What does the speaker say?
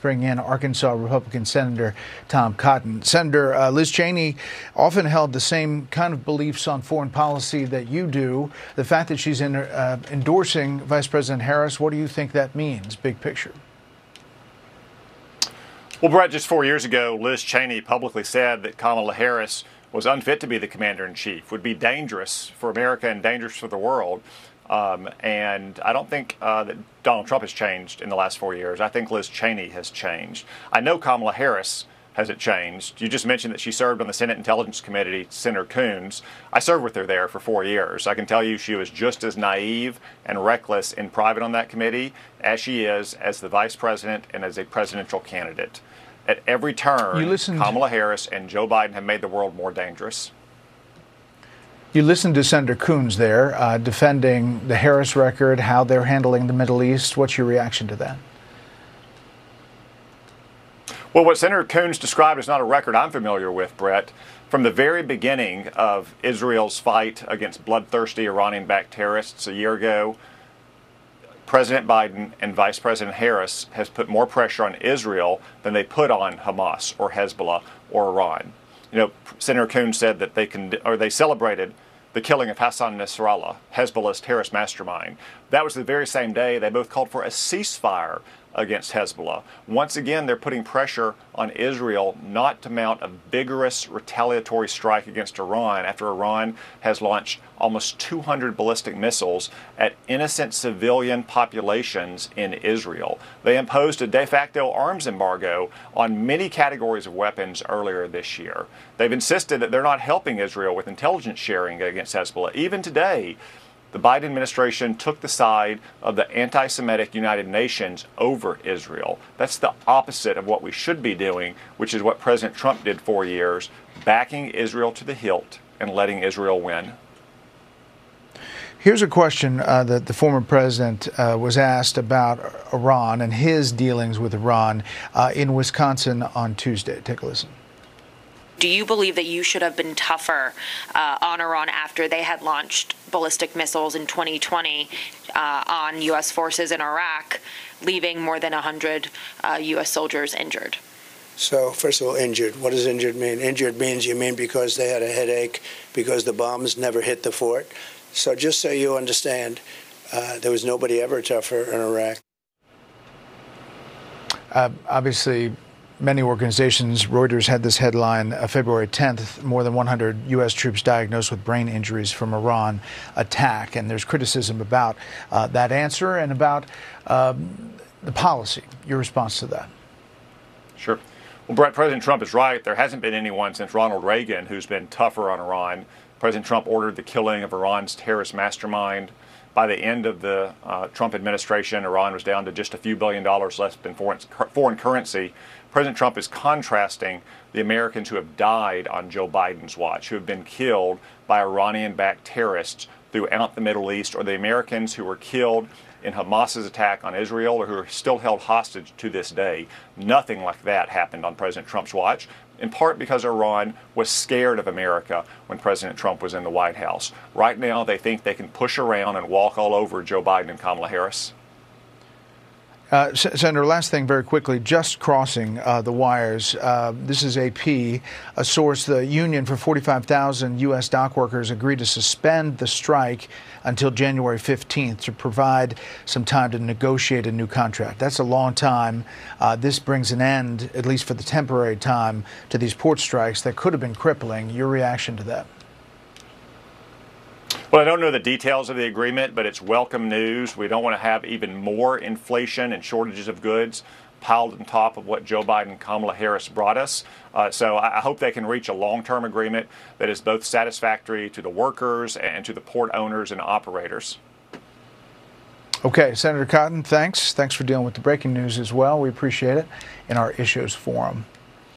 bring in Arkansas Republican Senator Tom Cotton. Senator, Liz Cheney often held the same kind of beliefs on foreign policy that you do. The fact that she's endorsing Vice President Harris, what do you think that means, big picture? Well, Brett, just 4 years ago, Liz Cheney publicly said that Kamala Harris was unfit to be the commander-in-chief, would be dangerous for America and dangerous for the world. And I don't think that Donald Trump has changed in the last 4 years. I think Liz Cheney has changed. I know Kamala Harris hasn't changed. You just mentioned that she served on the Senate Intelligence Committee, Senator Coons. I served with her there for 4 years. I can tell you she was just as naive and reckless in private on that committee as she is as the vice president and as a presidential candidate. At every turn, Kamala Harris and Joe Biden have made the world more dangerous. You listened to Senator Coons there, defending the Harris record, how they're handling the Middle East. What's your reaction to that? Well, what Senator Coons described is not a record I'm familiar with, Brett. From the very beginning of Israel's fight against bloodthirsty Iranian-backed terrorists a year ago, President Biden and Vice President Harris has put more pressure on Israel than they put on Hamas or Hezbollah or Iran. You know, Senator Coons said that they celebrated the killing of Hassan Nasrallah, Hezbollah's terrorist mastermind. That was the very same day they both called for a ceasefire against Hezbollah. Once again, they're putting pressure on Israel not to mount a vigorous retaliatory strike against Iran after Iran has launched almost 200 ballistic missiles at innocent civilian populations in Israel. They imposed a de facto arms embargo on many categories of weapons earlier this year. They've insisted that they're not helping Israel with intelligence sharing against Hezbollah. Even today, the Biden administration took the side of the anti-Semitic United Nations over Israel. That's the opposite of what we should be doing, which is what President Trump did 4 years, backing Israel to the hilt and letting Israel win. Here's a question that the former president was asked about Iran and his dealings with Iran in Wisconsin on Tuesday. Take a listen. Do you believe that you should have been tougher on Iran after they had launched ballistic missiles in 2020 on U.S. forces in Iraq, leaving more than 100 U.S. soldiers injured? So, first of all, injured. What does injured mean? Injured means you mean because they had a headache, because the bombs never hit the fort. So just so you understand, there was nobody ever tougher in Iraq. Obviously, many organizations, Reuters had this headline, February 10th, more than 100 U.S. troops diagnosed with brain injuries from Iran attack. And there's criticism about that answer and about the policy. Your response to that? Sure. Well, Brett, President Trump is right. There hasn't been anyone since Ronald Reagan who's been tougher on Iran. President Trump ordered the killing of Iran's terrorist mastermind. By the end of the Trump administration, Iran was down to just a few $1 billion left in foreign currency. President Trump is contrasting the Americans who have died on Joe Biden's watch, who have been killed by Iranian-backed terrorists throughout the Middle East, or the Americans who were killed in Hamas's attack on Israel or who are still held hostage to this day. Nothing like that happened on President Trump's watch, in part because Iran was scared of America when President Trump was in the White House. Right now, they think they can push around and walk all over Joe Biden and Kamala Harris. Senator, last thing very quickly, just crossing the wires. This is AP, a source, the union for 45,000 U.S. dock workers agreed to suspend the strike until January 15th to provide some time to negotiate a new contract. That's a long time. This brings an end, at least for the temporary time, to these port strikes that could have been crippling. Your reaction to that? Well, I don't know the details of the agreement, but it's welcome news. We don't want to have even more inflation and shortages of goods piled on top of what Joe Biden and Kamala Harris brought us. So I hope they can reach a long-term agreement that is both satisfactory to the workers and to the port owners and operators. Okay, Senator Cotton, thanks. Thanks for dealing with the breaking news as well. We appreciate it in our Issues Forum.